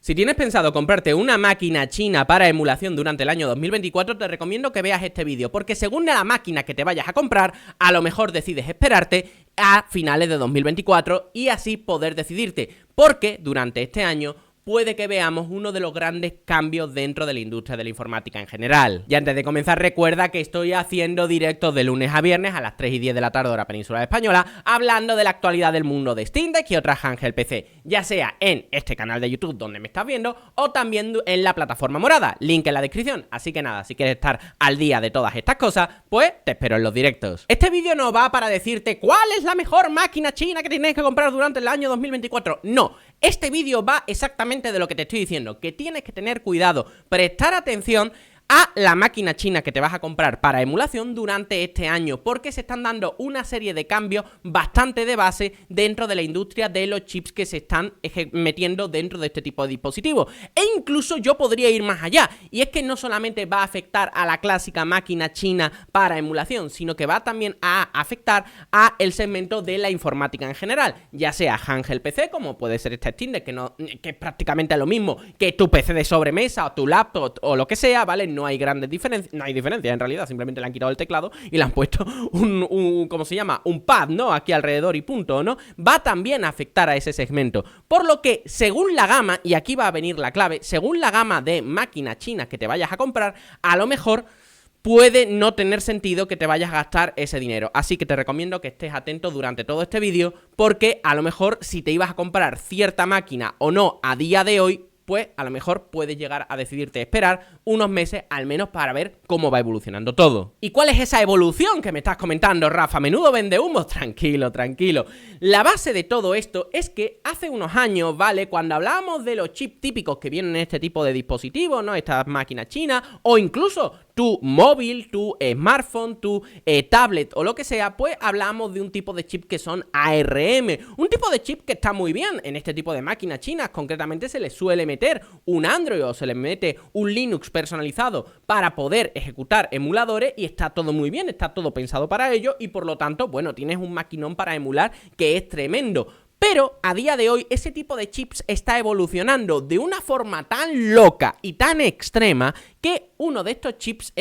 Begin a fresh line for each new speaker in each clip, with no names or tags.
Si tienes pensado comprarte una máquina china para emulación durante el año 2024, te recomiendo que veas este vídeo, porque según la máquina que te vayas a comprar, a lo mejor decides esperarte a finales de 2024 y así poder decidirte, porque durante este año puede que veamos uno de los grandes cambios dentro de la industria de la informática en general. Y antes de comenzar, recuerda que estoy haciendo directos de lunes a viernes a las 3 y 10 de la tarde hora peninsular española, hablando de la actualidad del mundo de Steam Deck y otras handheld PC, ya sea en este canal de YouTube donde me estás viendo o también en la plataforma morada, link en la descripción. Así que nada, si quieres estar al día de todas estas cosas, pues te espero en los directos. Este vídeo no va para decirte cuál es la mejor máquina china que tienes que comprar durante el año 2024, no. Este vídeo va exactamente de lo que te estoy diciendo, que tienes que tener cuidado, prestar atención a la máquina china que te vas a comprar para emulación durante este año, porque se están dando una serie de cambios bastante de base dentro de la industria de los chips que se están metiendo dentro de este tipo de dispositivos. E incluso yo podría ir más allá, y es que no solamente va a afectar a la clásica máquina china para emulación, sino que va también a afectar a el segmento de la informática en general, ya sea handheld PC, como puede ser este Steam Deck, que es prácticamente lo mismo que tu PC de sobremesa o tu laptop o lo que sea, ¿vale? No hay grandes diferencias, no hay diferencia en realidad, simplemente le han quitado el teclado y le han puesto ¿cómo se llama? Un pad, ¿no? Aquí alrededor y punto, ¿no? Va también a afectar a ese segmento, por lo que según la gama, y aquí va a venir la clave, según la gama de máquinas chinas que te vayas a comprar, a lo mejor puede no tener sentido que te vayas a gastar ese dinero. Así que te recomiendo que estés atento durante todo este vídeo, porque a lo mejor si te ibas a comprar cierta máquina o no a día de hoy, pues a lo mejor puedes llegar a decidirte esperar unos meses al menos para ver cómo va evolucionando todo. ¿Y cuál es esa evolución que me estás comentando, Rafa? ¿Menudo vende humo? Tranquilo, tranquilo. La base de todo esto es que hace unos años, ¿vale? Cuando hablábamos de los chips típicos que vienen en este tipo de dispositivos, ¿no? Estas máquinas chinas, o incluso tu móvil, tu smartphone, tu tablet o lo que sea, pues hablamos de un tipo de chip que son ARM. Un tipo de chip que está muy bien en este tipo de máquinas chinas. Concretamente se les suele meter un Android o se les mete un Linux personalizado para poder ejecutar emuladores y está todo muy bien, está todo pensado para ello y por lo tanto, bueno, tienes un maquinón para emular que es tremendo. Pero a día de hoy ese tipo de chips está evolucionando de una forma tan loca y tan extrema que uno de estos chips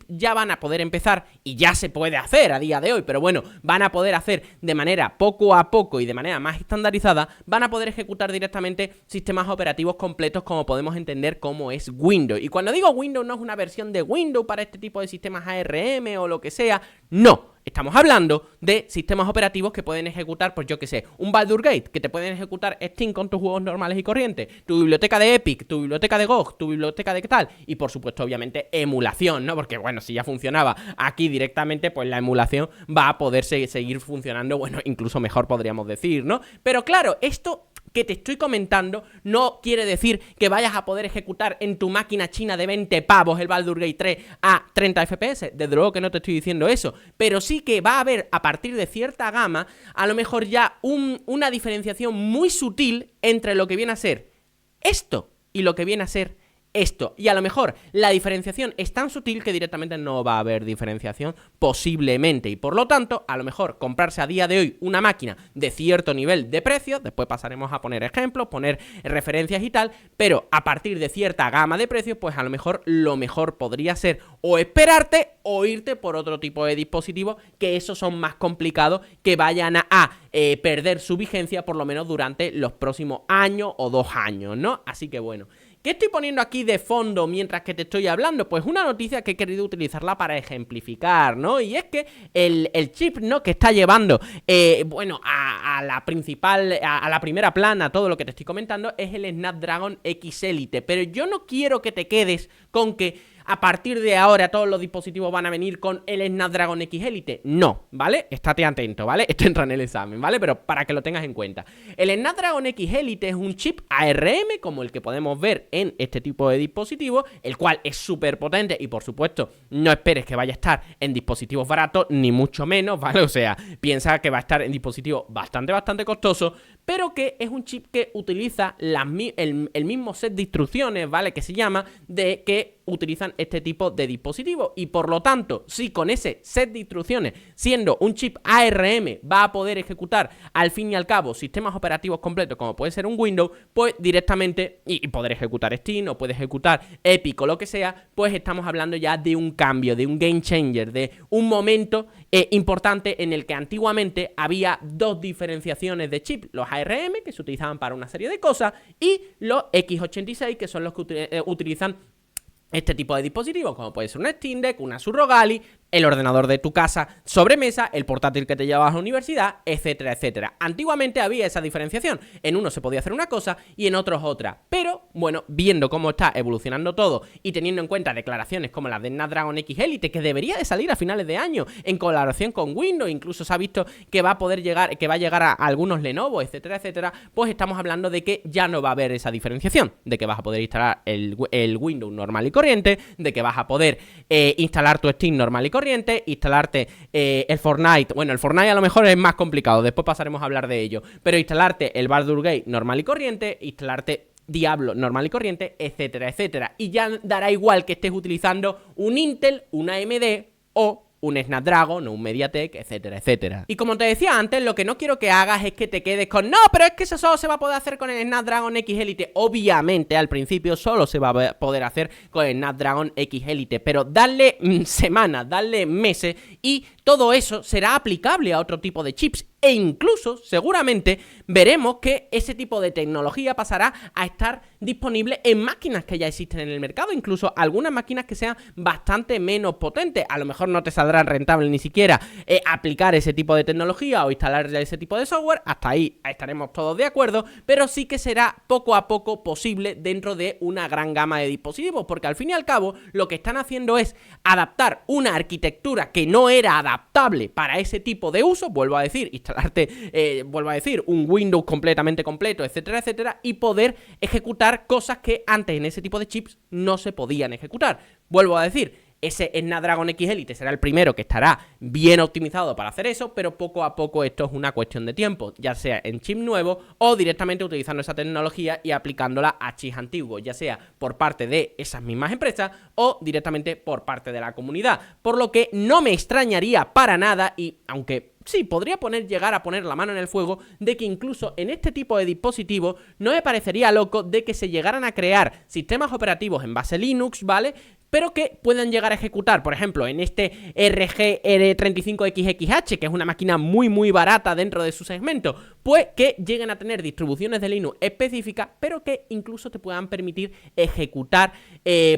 ya van a poder empezar, y ya se puede hacer a día de hoy, pero bueno, van a poder hacer de manera poco a poco y de manera más estandarizada, van a poder ejecutar directamente sistemas operativos completos como podemos entender como es Windows. Y cuando digo Windows no es una versión de Windows para este tipo de sistemas ARM o lo que sea, no. Estamos hablando de sistemas operativos que pueden ejecutar, pues yo que sé, un Baldur's Gate, que te pueden ejecutar Steam con tus juegos normales y corrientes, tu biblioteca de Epic, tu biblioteca de GOG, tu biblioteca de qué tal, y por supuesto, obviamente, emulación, ¿no? Porque, bueno, si ya funcionaba aquí directamente, pues la emulación va a poder seguir funcionando, bueno, incluso mejor podríamos decir, ¿no? Pero claro, esto que te estoy comentando no quiere decir que vayas a poder ejecutar en tu máquina china de 20 pavos el Baldur's Gate 3 a 30 FPS, desde luego que no te estoy diciendo eso, pero sí que va a haber a partir de cierta gama a lo mejor ya una diferenciación muy sutil entre lo que viene a ser esto y lo que viene a ser esto, y a lo mejor la diferenciación es tan sutil que directamente no va a haber diferenciación posiblemente, y por lo tanto a lo mejor comprarse a día de hoy una máquina de cierto nivel de precio, después pasaremos a poner ejemplos, poner referencias y tal, pero a partir de cierta gama de precios, pues a lo mejor podría ser o esperarte o irte por otro tipo de dispositivos, que esos son más complicados, que vayan a perder su vigencia por lo menos durante los próximos años o 2 años, ¿no? Así que bueno, ¿qué estoy poniendo aquí de fondo mientras que te estoy hablando? Pues una noticia que he querido utilizarla para ejemplificar, ¿no? Y es que el chip, ¿no?, que está llevando, bueno, a la principal, a la primera plana, todo lo que te estoy comentando, es el Snapdragon X Elite. Pero yo no quiero que te quedes con que a partir de ahora todos los dispositivos van a venir con el Snapdragon X Elite. No, ¿vale? Estate atento, ¿vale? Esto entra en el examen, ¿vale? Pero para que lo tengas en cuenta. El Snapdragon X Elite es un chip ARM, como el que podemos ver en este tipo de dispositivos, el cual es súper potente y, por supuesto, no esperes que vaya a estar en dispositivos baratos, ni mucho menos, ¿vale? O sea, piensa que va a estar en dispositivos bastante costosos, pero que es un chip que utiliza el mismo set de instrucciones, ¿vale? Que se llama, de que utilizan este tipo de dispositivos. Y por lo tanto, si con ese set de instrucciones, siendo un chip ARM, va a poder ejecutar al fin y al cabo sistemas operativos completos, como puede ser un Windows, pues directamente, y poder ejecutar Steam o puede ejecutar Epic o lo que sea, pues estamos hablando ya de un cambio, de un game changer, de un momento importante en el que antiguamente había dos diferenciaciones de chip: los ARM, que se utilizaban para una serie de cosas, y los x86, que son los que utilizan este tipo de dispositivos, como puede ser un Steam Deck, una Surrogali, el ordenador de tu casa sobremesa, el portátil que te llevas a la universidad, etcétera, etcétera. Antiguamente había esa diferenciación. En uno se podía hacer una cosa y en otros otra. Pero, bueno, viendo cómo está evolucionando todo y teniendo en cuenta declaraciones como las de Snapdragon X Elite, que debería de salir a finales de año en colaboración con Windows, incluso se ha visto que va a poder llegar, que va a llegar a algunos Lenovo, etcétera, etcétera, pues estamos hablando de que ya no va a haber esa diferenciación, de que vas a poder instalar el Windows normal y corriente, de que vas a poder instalar tu Steam normal y corriente, instalarte el Fortnite. Bueno, el Fortnite a lo mejor es más complicado, después pasaremos a hablar de ello, pero instalarte el Baldur's Gate normal y corriente, instalarte Diablo normal y corriente, etcétera, etcétera. Y ya dará igual que estés utilizando un Intel, una AMD o un Snapdragon o un MediaTek, etcétera, etcétera. Y como te decía antes, lo que no quiero que hagas es que te quedes con no, pero es que eso solo se va a poder hacer con el Snapdragon X Elite. Obviamente, al principio solo se va a poder hacer con el Snapdragon X Elite, pero darle semanas, darle meses y todo eso será aplicable a otro tipo de chips. E incluso, seguramente, veremos que ese tipo de tecnología pasará a estar disponible en máquinas que ya existen en el mercado, incluso algunas máquinas que sean bastante menos potentes. A lo mejor no te saldrá rentable ni siquiera aplicar ese tipo de tecnología o instalar ese tipo de software, hasta ahí estaremos todos de acuerdo, pero sí que será poco a poco posible dentro de una gran gama de dispositivos, porque al fin y al cabo lo que están haciendo es adaptar una arquitectura que no era adaptable para ese tipo de uso, vuelvo a decir, un Windows completamente completo, etcétera, etcétera, y poder ejecutar cosas que antes en ese tipo de chips no se podían ejecutar. Vuelvo a decir, ese Snapdragon X Elite será el primero que estará bien optimizado para hacer eso, pero poco a poco esto es una cuestión de tiempo, ya sea en chip nuevo o directamente utilizando esa tecnología y aplicándola a chips antiguos, ya sea por parte de esas mismas empresas o directamente por parte de la comunidad, por lo que no me extrañaría para nada, y aunque sí, podría llegar a poner la mano en el fuego de que incluso en este tipo de dispositivos no me parecería loco de que se llegaran a crear sistemas operativos en base Linux, ¿vale? Pero que puedan llegar a ejecutar, por ejemplo, en este RG R35XXH, que es una máquina muy muy barata dentro de su segmento, pues que lleguen a tener distribuciones de Linux específicas, pero que incluso te puedan permitir ejecutar,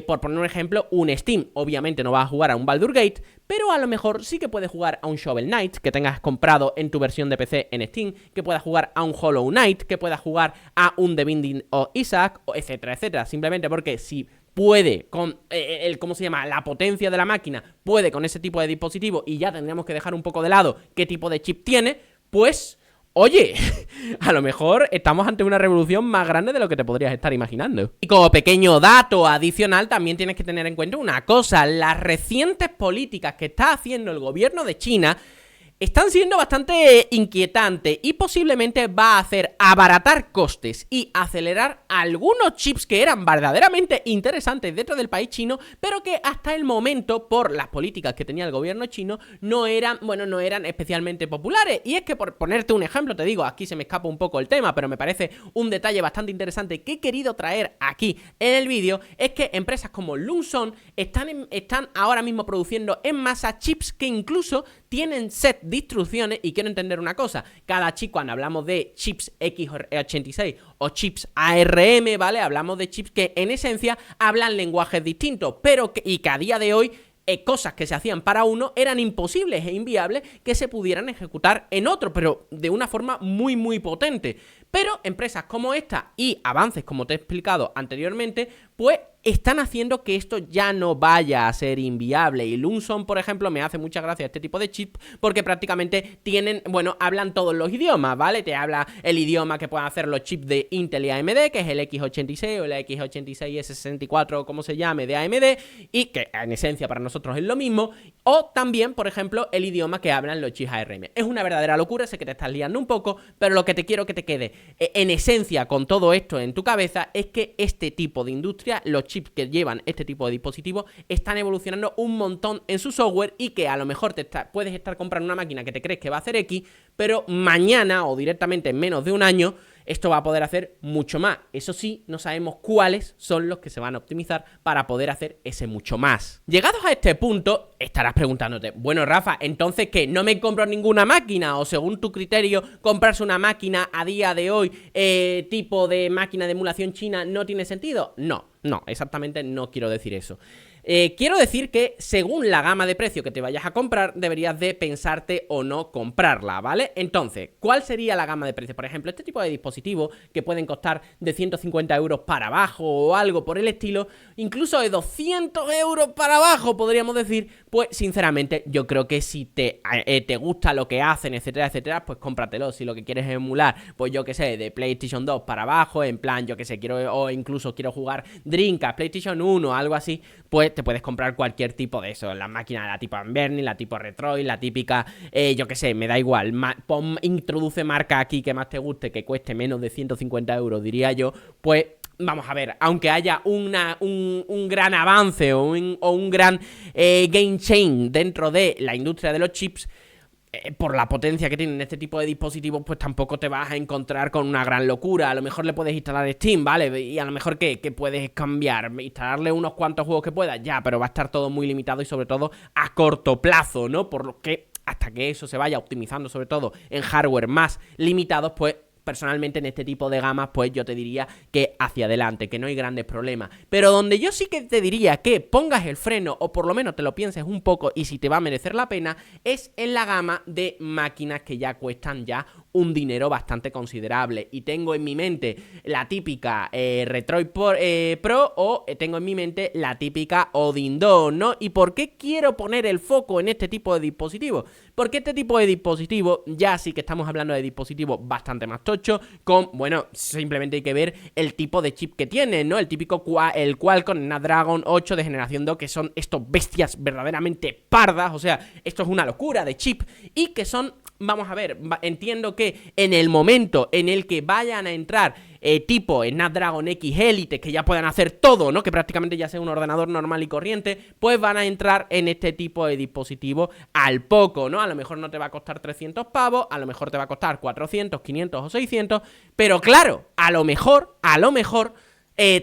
por poner un ejemplo, un Steam. Obviamente no vas a jugar a un Baldur's Gate, pero a lo mejor sí que puedes jugar a un Shovel Knight que tengas comprado en tu versión de PC en Steam, que puedas jugar a un Hollow Knight, que puedas jugar a un The Binding of Isaac, etcétera, etcétera. Simplemente porque si puede con la potencia de la máquina, puede con ese tipo de dispositivo, y ya tendríamos que dejar un poco de lado qué tipo de chip tiene, pues oye, a lo mejor estamos ante una revolución más grande de lo que te podrías estar imaginando. Y como pequeño dato adicional, también tienes que tener en cuenta una cosa: las recientes políticas que está haciendo el gobierno de China están siendo bastante inquietantes y posiblemente va a hacer abaratar costes y acelerar algunos chips que eran verdaderamente interesantes dentro del país chino, pero que hasta el momento, por las políticas que tenía el gobierno chino, no eran especialmente populares. Y es que, por ponerte un ejemplo, te digo, aquí se me escapa un poco el tema, pero me parece un detalle bastante interesante que he querido traer aquí en el vídeo, es que empresas como Lunson están ahora mismo produciendo en masa chips que incluso tienen set de instrucciones. Y quiero entender una cosa: cada chip, cuando hablamos de chips x86 o chips ARM, ¿vale? Hablamos de chips que en esencia hablan lenguajes distintos, pero que a día de hoy cosas que se hacían para uno eran imposibles e inviables que se pudieran ejecutar en otro, pero de una forma muy muy potente. Pero empresas como esta y avances como te he explicado anteriormente, pues están haciendo que esto ya no vaya a ser inviable. Y Lunson, por ejemplo, me hace mucha gracia este tipo de chips porque prácticamente hablan todos los idiomas, ¿vale? Te habla el idioma que pueden hacer los chips de Intel y AMD, que es el X86 o el X86S64, como se llame, de AMD, y que en esencia para nosotros es lo mismo. O también, por ejemplo, el idioma que hablan los chips ARM. Es una verdadera locura, sé que te estás liando un poco, pero lo que te quiero que te quede: en esencia con todo esto en tu cabeza es que este tipo de industria, los chips que llevan este tipo de dispositivos, están evolucionando un montón en su software y que a lo mejor puedes estar comprando una máquina que te crees que va a hacer X, pero mañana o directamente en menos de un año esto va a poder hacer mucho más. Eso sí, no sabemos cuáles son los que se van a optimizar para poder hacer ese mucho más. Llegados a este punto, estarás preguntándote, bueno, Rafa, entonces ¿qué? ¿No me compro ninguna máquina? O según tu criterio, comprarse una máquina a día de hoy, tipo de máquina de emulación china, ¿no tiene sentido? No, exactamente no quiero decir eso. Quiero decir que según la gama de precio que te vayas a comprar, deberías de pensarte o no comprarla, ¿vale? Entonces, ¿cuál sería la gama de precios? Por ejemplo, este tipo de dispositivos que pueden costar de 150 euros para abajo o algo por el estilo, incluso de 200 euros para abajo, podríamos decir, pues sinceramente yo creo que si te gusta lo que hacen, etcétera, etcétera, pues cómpratelo. Si lo que quieres es emular, pues yo que sé, de PlayStation 2 para abajo, en plan, yo que sé, o incluso quiero jugar Dreamcast, PlayStation 1, algo así, pues te puedes comprar cualquier tipo de eso. La máquina, la tipo Anbernic, la tipo Retroid, la típica, yo que sé, me da igual. Introduce marca aquí que más te guste, que cueste menos de 150 euros, diría yo, pues vamos a ver, aunque haya un gran avance o un gran game change dentro de la industria de los chips, por la potencia que tienen este tipo de dispositivos, pues tampoco te vas a encontrar con una gran locura. A lo mejor le puedes instalar Steam, ¿vale? Y a lo mejor ¿qué puedes cambiar? Instalarle unos cuantos juegos que puedas, ya, pero va a estar todo muy limitado y sobre todo a corto plazo, ¿no? Por lo que hasta que eso se vaya optimizando, sobre todo en hardware más limitados, pues personalmente en este tipo de gamas, pues yo te diría que hacia adelante, que no hay grandes problemas. Pero donde yo sí que te diría que pongas el freno, o por lo menos te lo pienses un poco y si te va a merecer la pena, es en la gama de máquinas que ya cuestan ya un dinero bastante considerable. Y tengo en mi mente la típica Retroid Pro o tengo en mi mente la típica Odin 2, ¿no? ¿Y por qué quiero poner el foco en este tipo de dispositivos? Porque este tipo de dispositivos ya sí que estamos hablando de dispositivos bastante más tochos, con, bueno, simplemente hay que ver el tipo de chip que tienen, ¿no? El típico el Qualcomm Snapdragon 8 de generación 2, que son estos bestias verdaderamente pardas, o sea, esto es una locura de chip, y que son, vamos a ver, entiendo que en el momento en el que vayan a entrar tipo Snapdragon X Elite, que ya puedan hacer todo, ¿no? Que prácticamente ya sea un ordenador normal y corriente, pues van a entrar en este tipo de dispositivos al poco, ¿no? A lo mejor no te va a costar 300 pavos, a lo mejor te va a costar 400, 500 o 600, pero claro, a lo mejor,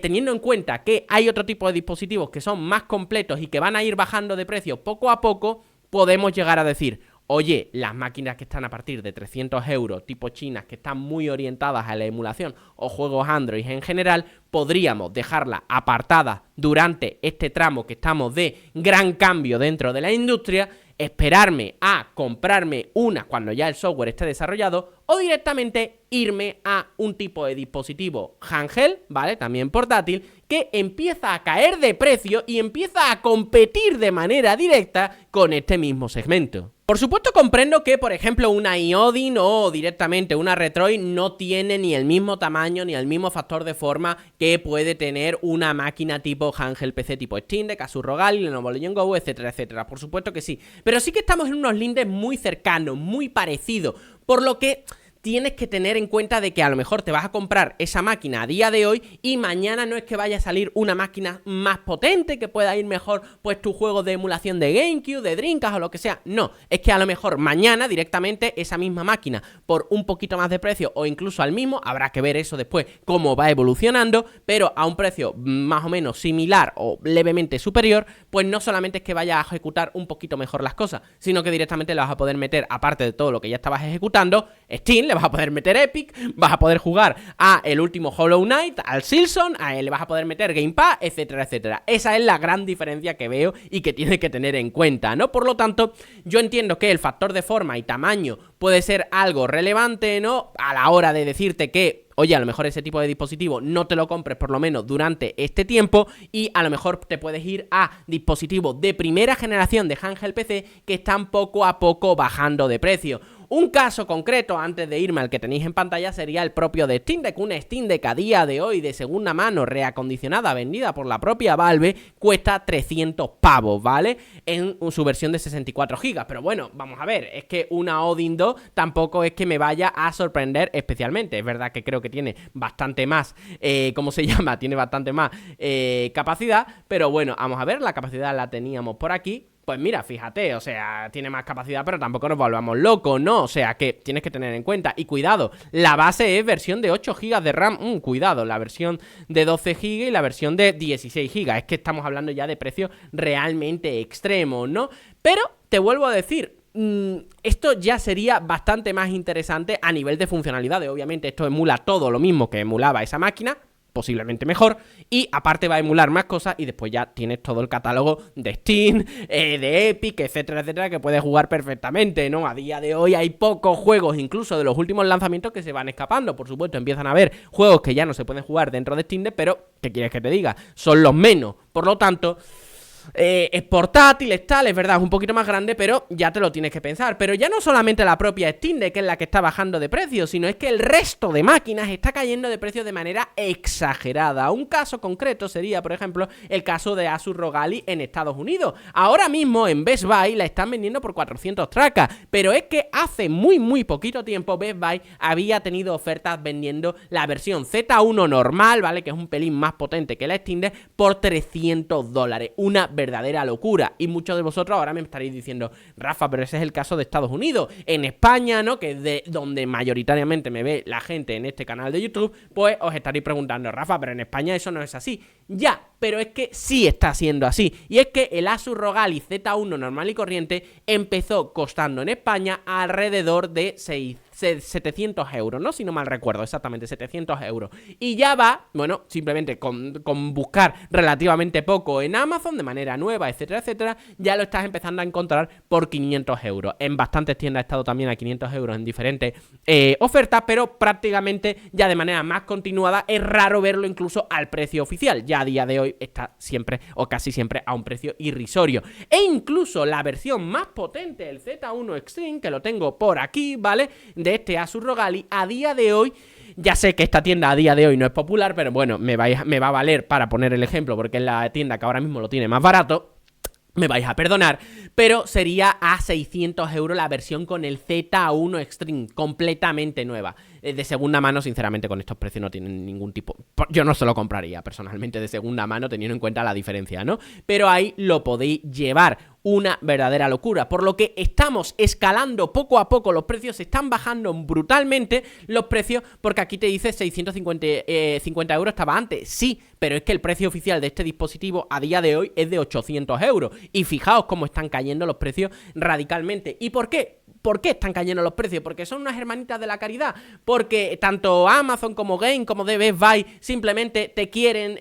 teniendo en cuenta que hay otro tipo de dispositivos que son más completos y que van a ir bajando de precio poco a poco, podemos llegar a decir, oye, las máquinas que están a partir de 300 euros, tipo chinas, que están muy orientadas a la emulación o juegos Android en general, podríamos dejarlas apartadas durante este tramo que estamos de gran cambio dentro de la industria, esperarme a comprarme una cuando ya el software esté desarrollado o directamente irme a un tipo de dispositivo handheld, ¿vale? También portátil, que empieza a caer de precio y empieza a competir de manera directa con este mismo segmento. Por supuesto comprendo que, por ejemplo, una Iodine o directamente una Retroid no tiene ni el mismo tamaño ni el mismo factor de forma que puede tener una máquina tipo handheld PC tipo Steam Deck, Asus ROG Ally, Lenovo Legion Go, etcétera, etcétera. Por supuesto que sí. Pero sí que estamos en unos lindes muy cercanos, muy parecidos, por lo que tienes que tener en cuenta de que a lo mejor te vas a comprar esa máquina a día de hoy y mañana no es que vaya a salir una máquina más potente que pueda ir mejor pues tu juego de emulación de GameCube, de Dreamcast o lo que sea. No, es que a lo mejor mañana directamente esa misma máquina por un poquito más de precio o incluso al mismo, habrá que ver eso después cómo va evolucionando, pero a un precio más o menos similar o levemente superior, pues no solamente es que vaya a ejecutar un poquito mejor las cosas, sino que directamente le vas a poder meter, aparte de todo lo que ya estabas ejecutando, Steam, le vas a poder meter Epic, vas a poder jugar a el último Hollow Knight, al Silson, le vas a poder meter Game Pass, etcétera, etcétera. Esa es la gran diferencia que veo y que tienes que tener en cuenta, ¿no? Por lo tanto, yo entiendo que el factor de forma y tamaño puede ser algo relevante, ¿no? A la hora de decirte que, oye, a lo mejor ese tipo de dispositivo no te lo compres por lo menos durante este tiempo y a lo mejor te puedes ir a dispositivos de primera generación de handheld PC que están poco a poco bajando de precio. Un caso concreto, antes de irme al que tenéis en pantalla, sería el propio de Steam Deck. Un Steam Deck a día de hoy de segunda mano, reacondicionada, vendida por la propia Valve, cuesta 300 pavos, ¿vale? En su versión de 64 GB. Pero bueno, vamos a ver, es que una Odin 2 tampoco es que me vaya a sorprender especialmente. Es verdad que creo que tiene bastante más, ¿cómo se llama? Tiene bastante más capacidad, pero bueno, vamos a ver, la capacidad la teníamos por aquí. Pues mira, fíjate, o sea, tiene más capacidad, pero tampoco nos volvamos locos, ¿no? O sea, que tienes que tener en cuenta. Y cuidado, la base es versión de 8 GB de RAM. Cuidado, la versión de 12 GB y la versión de 16 GB. Es que estamos hablando ya de precios realmente extremos, ¿no? Pero te vuelvo a decir, esto ya sería bastante más interesante a nivel de funcionalidades. Obviamente esto emula todo lo mismo que emulaba esa máquina, posiblemente mejor, y aparte va a emular más cosas y después ya tienes todo el catálogo de Steam, de Epic, etcétera, etcétera, que puedes jugar perfectamente, ¿no? A día de hoy hay pocos juegos, incluso de los últimos lanzamientos, que se van escapando. Por supuesto, empiezan a haber juegos que ya no se pueden jugar dentro de Steam Deck, pero ¿qué quieres que te diga? Son los menos, por lo tanto... es portátil, tal, es verdad, es un poquito más grande, pero ya te lo tienes que pensar. Pero ya no solamente la propia Steam Deck es la que está bajando de precio, sino es que el resto de máquinas está cayendo de precio de manera exagerada. Un caso concreto sería, por ejemplo, el caso de Asus ROG Ally en Estados Unidos. Ahora mismo en Best Buy la están vendiendo por 400 tracas, pero es que hace muy poquito tiempo Best Buy había tenido ofertas vendiendo la versión Z1 normal, ¿vale? Que es un pelín más potente que la Steam Deck, por $300. Una verdadera locura. Y muchos de vosotros ahora me estaréis diciendo, Rafa, pero ese es el caso de Estados Unidos. En España, ¿no? Que es de donde mayoritariamente me ve la gente en este canal de YouTube, pues os estaréis preguntando, Rafa, pero en España eso no es así. Ya, pero es que sí está siendo así. Y es que el Asus ROG Ally Z1 normal y corriente empezó costando en España alrededor de 700 euros, ¿no? Si no mal recuerdo, exactamente 700 euros. Y ya va, bueno, simplemente con buscar relativamente poco en Amazon de manera nueva, etcétera, etcétera, ya lo estás empezando a encontrar por 500 euros. En bastantes tiendas ha estado también a 500 euros en diferentes ofertas, pero prácticamente ya de manera más continuada es raro verlo incluso al precio oficial. Ya a día de hoy está siempre o casi siempre a un precio irrisorio. E incluso la versión más potente, el Z1 Extreme, que lo tengo por aquí, ¿vale? De este Asus ROG Ally, a día de hoy, ya sé que esta tienda a día de hoy no es popular, pero bueno, me va a valer para poner el ejemplo, porque es la tienda que ahora mismo lo tiene más barato. Me vais a perdonar, pero sería a 600 euros la versión con el Z1 Extreme, completamente nueva. De segunda mano, sinceramente, con estos precios no tienen ningún tipo... Yo no se lo compraría personalmente de segunda mano, teniendo en cuenta la diferencia, ¿no? Pero ahí lo podéis llevar. Una verdadera locura, por lo que estamos escalando poco a poco, los precios se están bajando brutalmente los precios, porque aquí te dice 650 euros estaba antes, sí, pero es que el precio oficial de este dispositivo a día de hoy es de 800 euros, y fijaos cómo están cayendo los precios radicalmente. ¿Y por qué? ¿Por qué están cayendo los precios? Porque son unas hermanitas de la caridad, porque tanto Amazon como Game como de Best Buy simplemente te quieren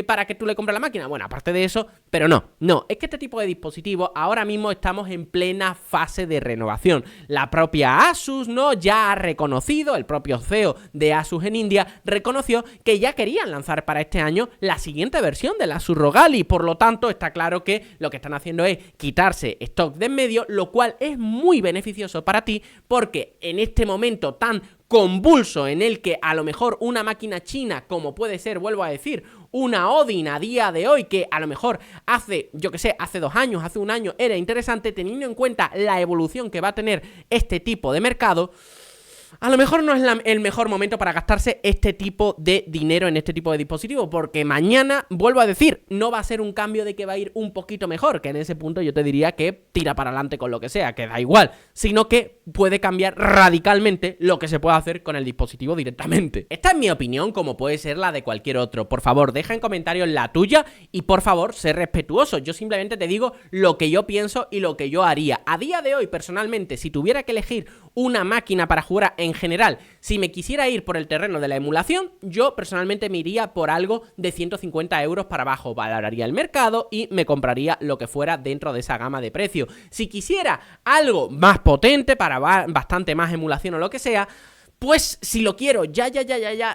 para que tú le compres la máquina. Bueno, aparte de eso, pero no, es que este tipo de dispositivos ahora mismo estamos en plena fase de renovación. La propia Asus, ¿no? Ya ha reconocido, el propio CEO de Asus en India reconoció que ya querían lanzar para este año la siguiente versión del Asus ROG Ally. Por lo tanto, está claro que lo que están haciendo es quitarse stock de en medio, lo cual es muy beneficioso para ti, porque en este momento tan convulso en el que a lo mejor una máquina china, como puede ser, vuelvo a decir, una Odin a día de hoy, que a lo mejor hace, yo que sé, hace 2 años, hace 1 año era interesante, teniendo en cuenta la evolución que va a tener este tipo de mercado, a lo mejor no es el mejor momento para gastarse este tipo de dinero en este tipo de dispositivos, porque mañana, vuelvo a decir, no va a ser un cambio de que va a ir un poquito mejor, que en ese punto yo te diría que tira para adelante con lo que sea, que da igual, sino que puede cambiar radicalmente lo que se puede hacer con el dispositivo directamente. Esta es mi opinión, como puede ser la de cualquier otro. Por favor, deja en comentarios la tuya y por favor, sé respetuoso. Yo simplemente te digo lo que yo pienso y lo que yo haría. A día de hoy, personalmente, si tuviera que elegir una máquina para jugar en general, si me quisiera ir por el terreno de la emulación, yo personalmente me iría por algo de 150 euros para abajo, valoraría el mercado y me compraría lo que fuera dentro de esa gama de precio. Si quisiera algo más potente, para bastante más emulación o lo que sea, pues si lo quiero ya,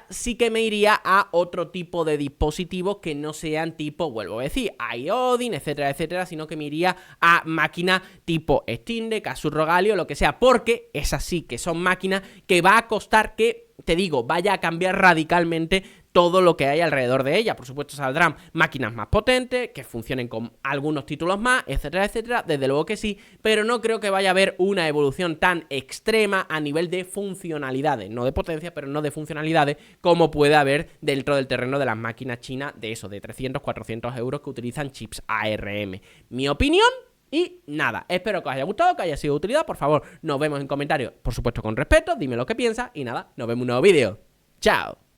sí que me iría a otro tipo de dispositivos que no sean tipo, vuelvo a decir, iOdin, etcétera, etcétera, sino que me iría a máquinas tipo Steam Deck, Asus ROG Ally o lo que sea, porque esas sí que son máquinas que va a costar que, te digo, vaya a cambiar radicalmente todo lo que hay alrededor de ella. Por supuesto saldrán máquinas más potentes, que funcionen con algunos títulos más, etcétera, etcétera, desde luego que sí, pero no creo que vaya a haber una evolución tan extrema a nivel de funcionalidades, no de potencia, pero no de funcionalidades, como puede haber dentro del terreno de las máquinas chinas de eso, de 300, 400 euros que utilizan chips ARM. Mi opinión. Y nada, espero que os haya gustado, que haya sido de utilidad. Por favor, nos vemos en comentarios, por supuesto con respeto, dime lo que piensas y nada, nos vemos en un nuevo vídeo. ¡Chao!